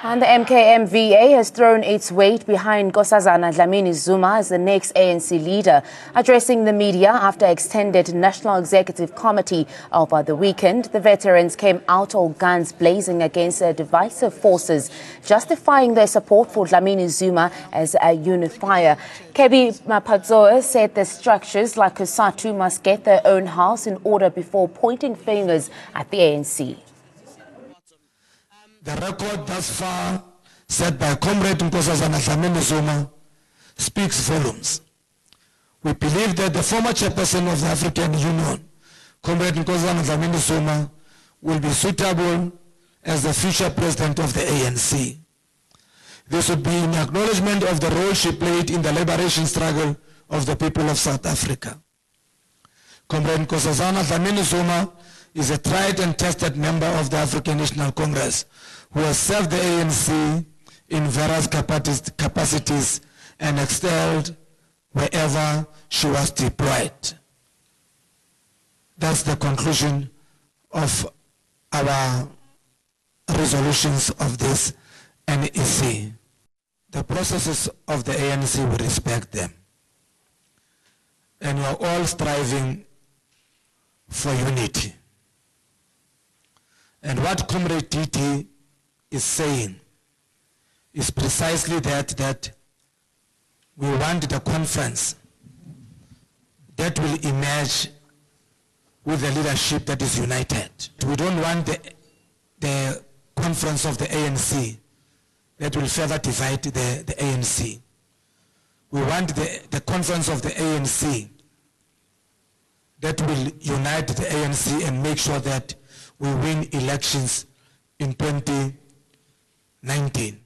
And the MKMVA has thrown its weight behind Dlamini-Zuma as the next ANC leader. Addressing the media after extended National Executive Committee over the weekend, the veterans came out all guns blazing against the divisive forces, justifying their support for Dlamini-Zuma as a unifier. Kebi Mapatsoe said the structures like COSATU must get their own house in order before pointing fingers at the ANC. The record thus far set by Comrade Dlamini-Zuma speaks volumes. We believe that the former chairperson of the African Union, Comrade Dlamini-Zuma, will be suitable as the future president of the ANC. This would be in acknowledgement of the role she played in the liberation struggle of the people of South Africa. Comrade Dlamini-Zuma is a tried and tested member of the African National Congress who has served the ANC in various capacities and excelled wherever she was deployed. That's the conclusion of our resolutions of this NEC. The processes of the ANC, we respect them. And we are all striving for unity. And what Comrade DT is saying is precisely that we want the conference that will emerge with a leadership that is united. We don't want the conference of the ANC that will further divide the ANC. We want the conference of the ANC that will unite the ANC and make sure that we win elections in 2019.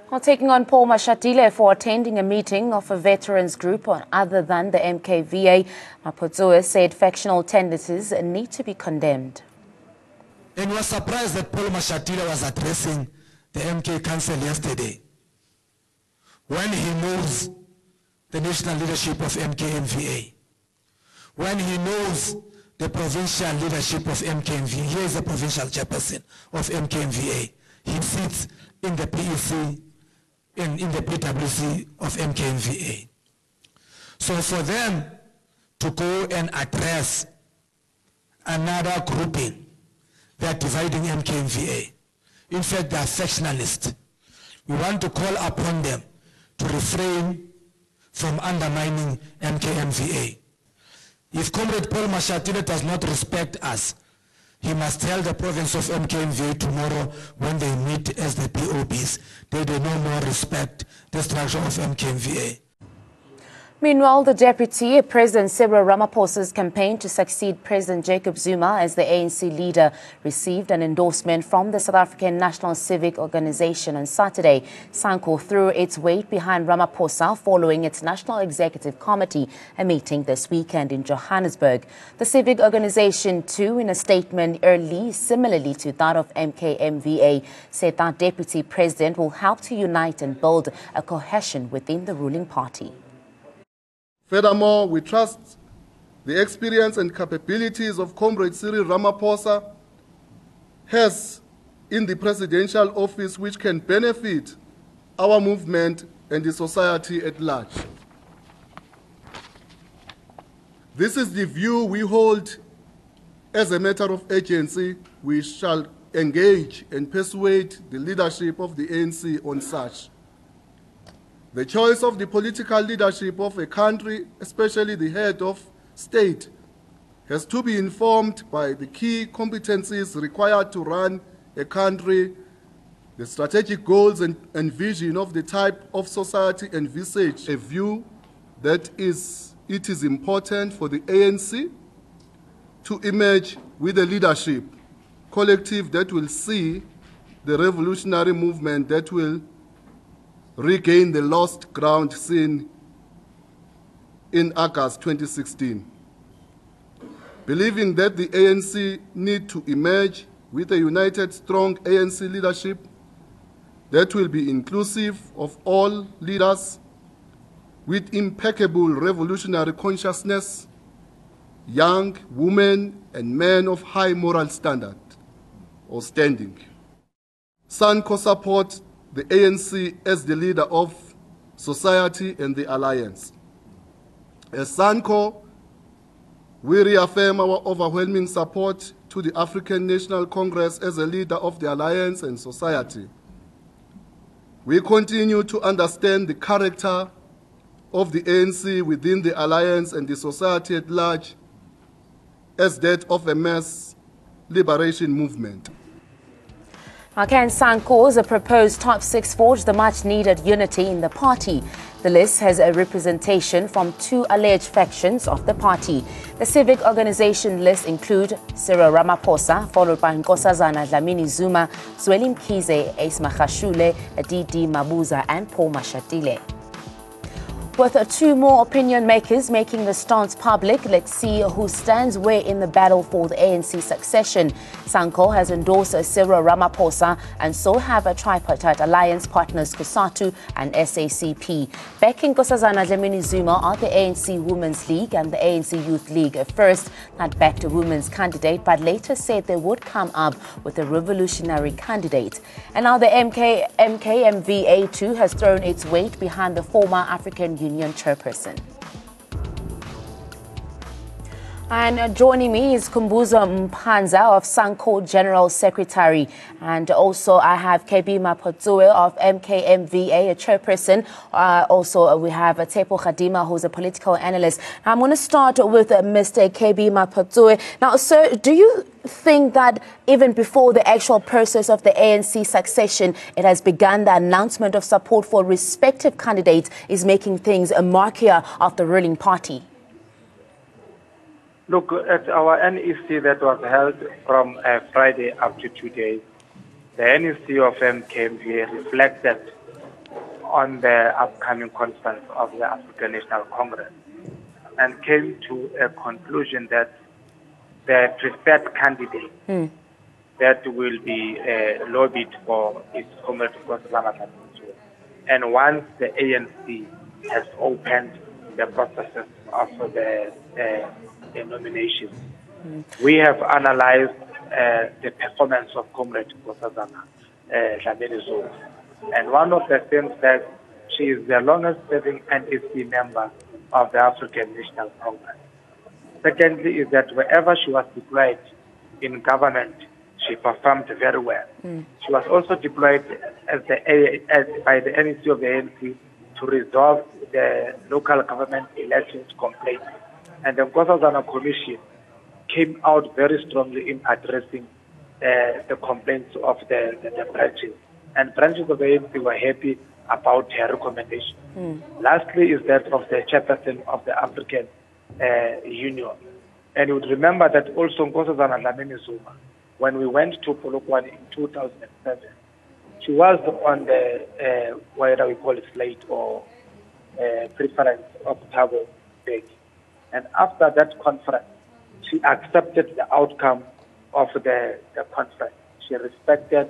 Well, taking on Paul Mashatile for attending a meeting of a veterans group other than the MKVA, Mapatsoe said factional tendencies need to be condemned. And we were surprised that Paul Mashatile was addressing the MK Council yesterday when he knows the national leadership of MKMVA, when he knows the provincial leadership of MKMVA. He is the provincial chairperson of MKMVA. He sits in the PEC, in the PWC of MKMVA. So for them to go and address another grouping, they are dividing MKMVA. In fact, they are factionalists. We want to call upon them to refrain from undermining MKMVA. If Comrade Paul Mashatile does not respect us, he must tell the province of MKMVA tomorrow when they meet as the POBs that they no more respect the structure of MKMVA. Meanwhile, the Deputy President Cyril Ramaphosa's campaign to succeed President Jacob Zuma as the ANC leader received an endorsement from the South African National Civic Organization on Saturday. SANCO threw its weight behind Ramaphosa following its National Executive Committee, a meeting this weekend in Johannesburg. The Civic Organization, too, in a statement early, similarly to that of MKMVA, said that Deputy President will help to unite and build a cohesion within the ruling party. Furthermore, we trust the experience and capabilities of Comrade Cyril Ramaphosa has in the presidential office, which can benefit our movement and the society at large. This is the view we hold. As a matter of urgency, we shall engage and persuade the leadership of the ANC on such. The choice of the political leadership of a country, especially the head of state, has to be informed by the key competencies required to run a country, the strategic goals and vision of the type of society envisaged, a view that it is important for the ANC to emerge with a leadership collective that will see the revolutionary movement that will regain the lost ground seen in August 2016. Believing that the ANC need to emerge with a united, strong ANC leadership that will be inclusive of all leaders with impeccable revolutionary consciousness, young women and men of high moral standard or standing. SANCO supports the ANC as the leader of society and the alliance. As SANCO, we reaffirm our overwhelming support to the African National Congress as a leader of the alliance and society. We continue to understand the character of the ANC within the alliance and the society at large as that of a mass liberation movement. Can SANCO's proposed top six forge the much-needed unity in the party? The list has a representation from two alleged factions of the party. The civic organization list include Cyril Ramaphosa, followed by Nkosazana Dlamini-Zuma, Zweli Mkhize, Ace Magashule, Didi Mabuza, and Paul Mashatile. With two more opinion makers making the stance public, let's see who stands where in the battle for the ANC succession. SANCO has endorsed Cyril Ramaphosa, and so have a tripartite alliance partners COSATU and SACP. Backing Nkosazana Dlamini-Zuma are the ANC Women's League and the ANC Youth League. At first, not backed a women's candidate, but later said they would come up with a revolutionary candidate. And now the MKMVA too has thrown its weight behind the former African Union chairperson. And joining me is Kumbuzo Mpanza of SANCO General Secretary, and also I have KB Mapotsue of MKMVA, a chairperson. Also we have Tepo Khadima, who's a political analyst. I'm going to start with Mr. KB Mapotsue. Now, sir, do you think that even before the actual process of the ANC succession, it has begun, the announcement of support for respective candidates is making things a marker of the ruling party? Look, at our NEC that was held from Friday up to today, the NEC of MKMVA reflected on the upcoming conference of the African National Congress and came to a conclusion that the preferred candidate that will be lobbied for is Comrade Nkosazana. And once the ANC has opened the processes of the nomination, we have analyzed the performance of Comrade Nkosazana Dlamini-Zuma. And one of the things that she is the longest serving NEC member of the African National Congress. Secondly is that wherever she was deployed in government, she performed very well. She was also deployed by the NEC of the ANC to resolve the local government elections complaints. And the Nkosazana Commission came out very strongly in addressing the complaints of the branches. And branches of the ANC were happy about her recommendation. Lastly is that of the chairperson of the African Union. And you would remember that also Nkosazana Dlamini-Zuma, when we went to Polokwane in 2007, she was on the, whether we call it slate or preference of Thabo Mbeki. And after that conference, she accepted the outcome of the conference. She respected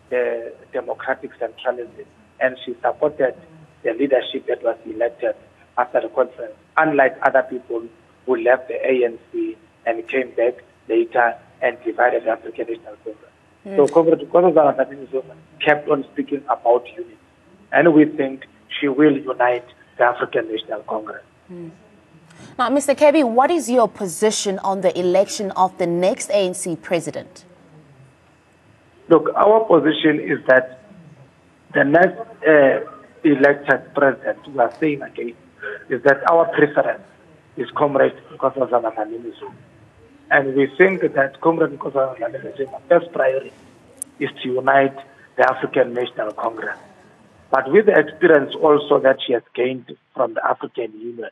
the democratic centralism, and she supported the leadership that was elected after the conference, unlike other people who left the ANC and came back later and divided the African National Congress. So Comrade Nkosazana Dlamini-Zuma kept on speaking about unity, and we think she will unite the African National Congress. Now, Mr. Kebi, what is your position on the election of the next ANC president? Look, our position is that the next elected president, we are saying again, is that our preference is Comrade Nkosazana Dlamini-Zuma. And we think that Comrade Nkosazana Dlamini-Zuma's first priority is to unite the African National Congress. But with the experience also that she has gained from the African Union,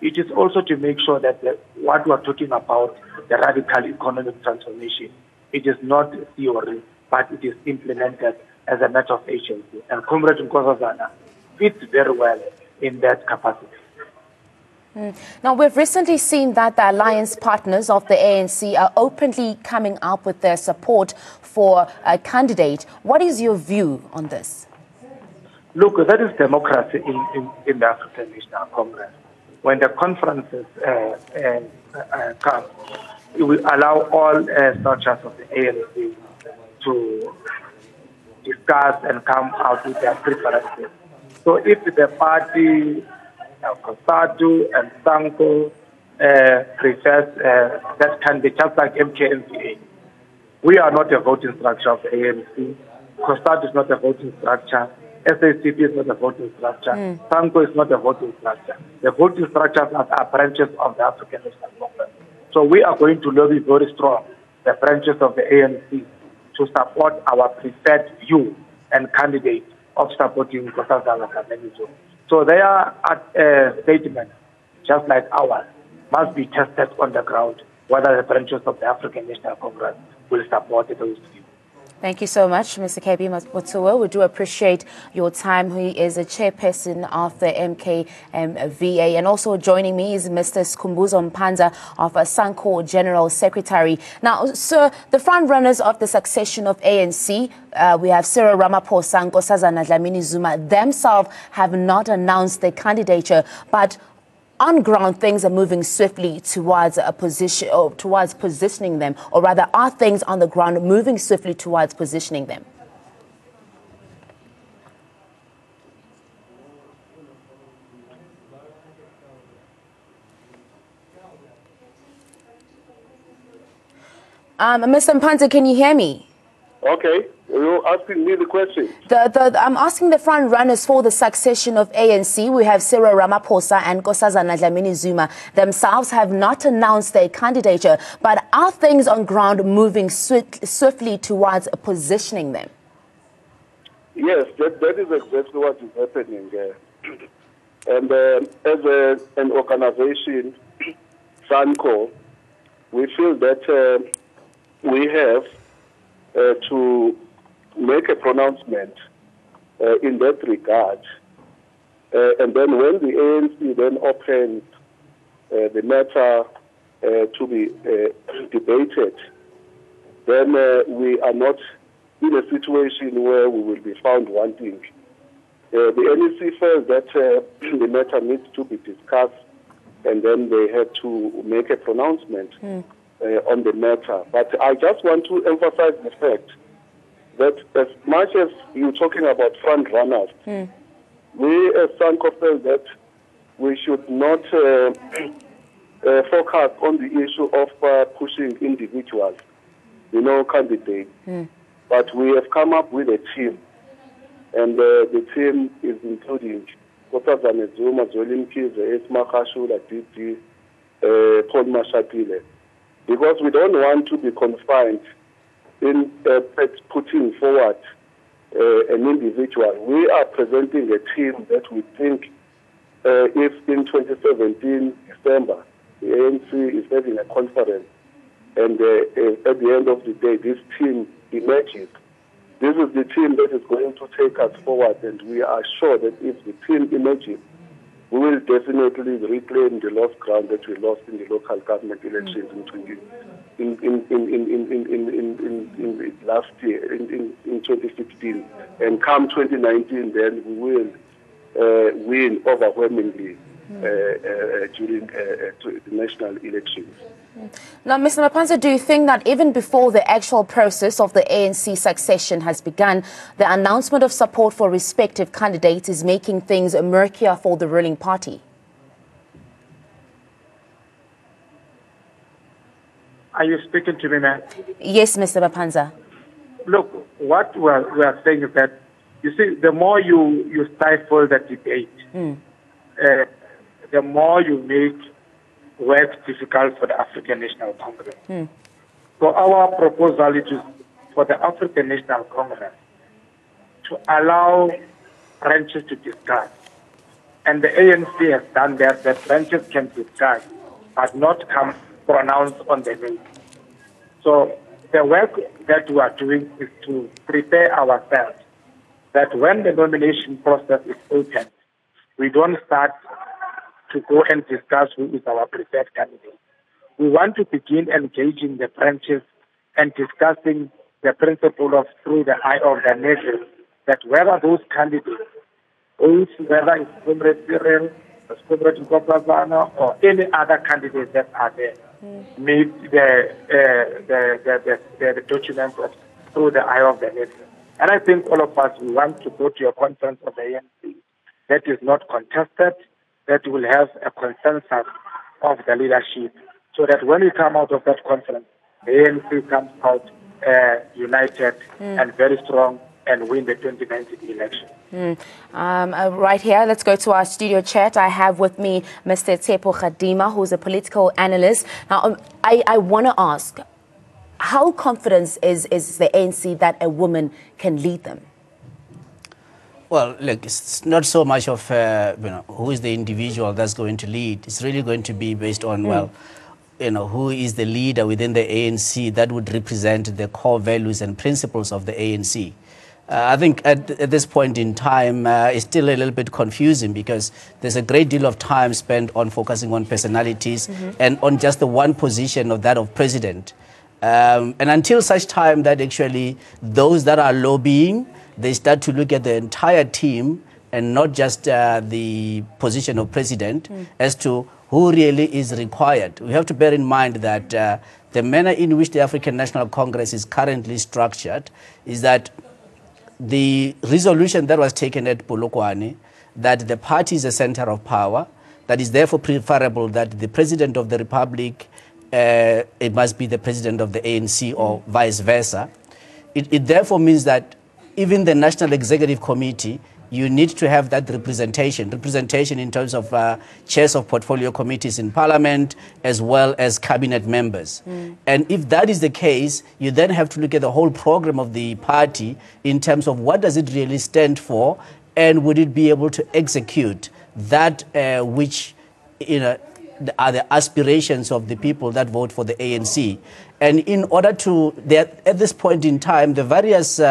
it is also to make sure that what we are talking about, the radical economic transformation, it is not theory, but it is implemented as a matter of agency. And Comrade Nkosazana fits very well in that capacity. Now, we've recently seen that the alliance partners of the ANC are openly coming up with their support for a candidate. What is your view on this? Look, that is democracy in the African National Congress. When the conferences come, it will allow all structures of the ANC to discuss and come out with their preferences. So if the party, COSATU and SANCO, prefers that candidate, just like MKMVA, we are not a voting structure of the ANC. COSATU is not a voting structure. SACP is not a voting structure. SANCO is not a voting structure. The voting structures are branches of the African National Congress. So we are going to lobby very strong the branches of the ANC to support our preferred view and candidate of supporting Dlamini-Zuma. So their statement, just like ours, must be tested on the ground whether the branches of the African National Congress will support those views. Thank you so much, Mr. KB Motsuwa. We do appreciate your time. He is a chairperson of the MKMVA. And also joining me is Mr. Skhumbuzo Mpanza of SANCO General Secretary. Now, sir, the front runners of the succession of ANC, we have Cyril Ramaphosa and Nkosazana Dlamini-Zuma, themselves have not announced their candidature, but on ground, things are moving swiftly towards a position, or towards positioning them, or rather, are things on the ground moving swiftly towards positioning them? Mr. Mpanza, can you hear me? Okay. You're asking me the question. I'm asking the front runners for the succession of ANC. We have Cyril Ramaphosa and Nkosazana Dlamini-Zuma. Themselves have not announced their candidature, but are things on ground moving swiftly towards positioning them? Yes, that is exactly what is happening. And as an organization, SANCO, we feel that we have to make a pronouncement in that regard. And then when the ANC then opens the matter to be debated, then we are not in a situation where we will be found wanting. The NEC felt that the matter needs to be discussed, and then they had to make a pronouncement on the matter. But I just want to emphasize the fact that as much as you're talking about front runners, we as SANCO felt that we should not focus on the issue of pushing individuals, candidates. But we have come up with a team, and the team is including Dlamini-Zuma, Zweli Mkhize, Esma Khashula, DD, Paul Mashatile, because we don't want to be confined in putting forward an individual. We are presenting a team that we think if in 2017 December the ANC is having a conference, and at the end of the day this team emerges, this is the team that is going to take us forward, and we are sure that if the team emerges, we will definitely reclaim the lost ground that we lost in the local government elections in last year, in 2016. And come 2019, then we will win overwhelmingly during the national elections. Now, Mr. Mpanza, do you think that even before the actual process of the ANC succession has begun, the announcement of support for respective candidates is making things murkier for the ruling party? Are you speaking to me, ma'am? Yes, Mr. Mpanza. Look, what we are saying is that, you see, the more you stifle the debate, the more you make work difficult for the African National Congress. So our proposal is for the African National Congress to allow branches to discuss. And the ANC has done that branches can discuss, but not come pronounced on the name. So the work that we are doing is to prepare ourselves that when the nomination process is open, we don't start to go and discuss who is our preferred candidate. We want to begin engaging the branches and discussing the principle of through the eye of the nation, that whether those candidates, whether it's Comrade Cyril, Comrade Nkosazana, or any other candidates that are there, meet the documents of through the eye of the nation. And I think all of us, we want to go to a conference of the ANC that is not contested, that will have a consensus of the leadership, so that when we come out of that conference, the ANC comes out united and very strong and win the 2019 election. Right here, let's go to our studio chat. I have with me Mr. Tshepo Khadima, who's a political analyst. Now, I want to ask, how confident is the ANC that a woman can lead them? Well, look, it's not so much of who is the individual that's going to lead. It's really going to be based on, well, who is the leader within the ANC that would represent the core values and principles of the ANC. I think at this point in time, it's still a little bit confusing because there's a great deal of time spent on focusing on personalities and on just the one position of that of president. And until such time that actually those that are lobbying, they start to look at the entire team and not just the position of president as to who really is required. We have to bear in mind that the manner in which the African National Congress is currently structured is that the resolution that was taken at Polokwane, that the party is a center of power, that is therefore preferable that the President of the Republic, it must be the President of the ANC or vice versa. It therefore means that even the National Executive Committee, you need to have that representation in terms of chairs of portfolio committees in Parliament as well as cabinet members. And if that is the case, you then have to look at the whole program of the party in terms of what does it really stand for and would it be able to execute that which are the aspirations of the people that vote for the ANC. And in order to, at this point in time, the various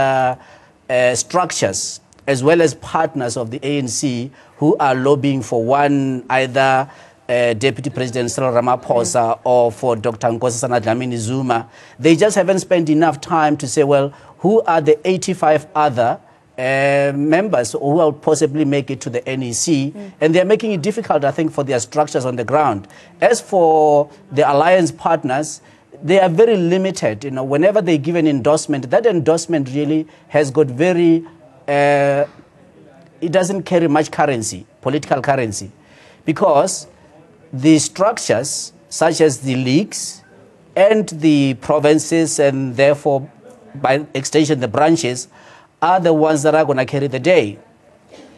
structures as well as partners of the ANC who are lobbying for one, either Deputy President Cyril Ramaphosa or for Dr. Nkosazana Dlamini-Zuma, they just haven't spent enough time to say, well, who are the 85 other members who will possibly make it to the NEC, and they're making it difficult, I think, for their structures on the ground. As for the alliance partners, they are very limited. Whenever they give an endorsement, that endorsement really has got very it doesn't carry much currency, political currency, because the structures such as the leagues and the provinces and therefore by extension the branches are the ones that are going to carry the day.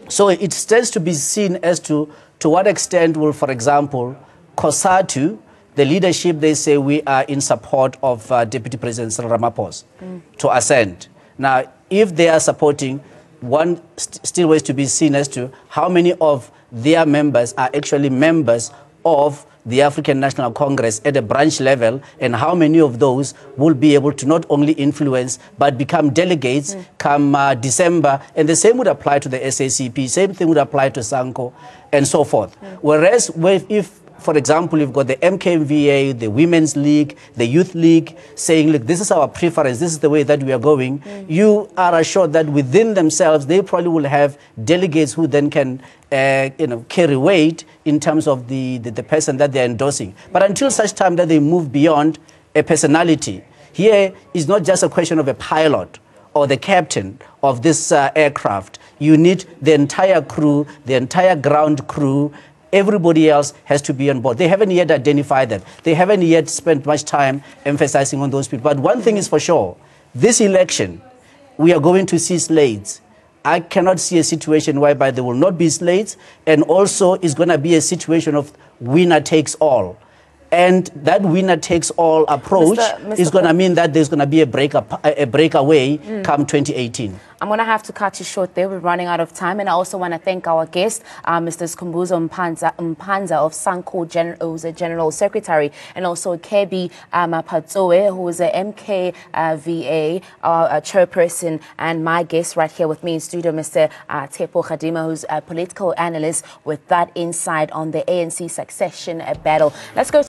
So it stands to be seen as to what extent will, for example, COSATU, the leadership, they say we are in support of Deputy President Cyril Ramaphosa to ascend. Now, if they are supporting, one still ways to be seen as to how many of their members are actually members of the African National Congress at a branch level, and how many of those will be able to not only influence but become delegates come December. And the same would apply to the SACP, same thing would apply to SANCO and so forth. Whereas if, for example, you've got the MKMVA, the Women's League, the Youth League saying, look, this is our preference, this is the way that we are going, you are assured that within themselves, they probably will have delegates who then can carry weight in terms of the person that they're endorsing. But until such time that they move beyond a personality, here is not just a question of a pilot or the captain of this aircraft. You need the entire crew, the entire ground crew. Everybody else has to be on board. They haven't yet identified them. They haven't yet spent much time emphasizing on those people. But one thing is for sure, this election, we are going to see slates. I cannot see a situation whereby there will not be slates, and also it's going to be a situation of winner takes all. And that winner takes all approach is going to mean that there's going to be a breakaway come 2018. I'm going to have to cut you short there. We're running out of time. And I also want to thank our guest, Mr. Skhumbuzo Mpanza of SANCO, who's a General Secretary, and also Kebi Mapatsoe, who is a MKVA chairperson, and my guest right here with me in studio, Mr. Tshepo Khadima, who's a political analyst with that insight on the ANC succession battle. Let's go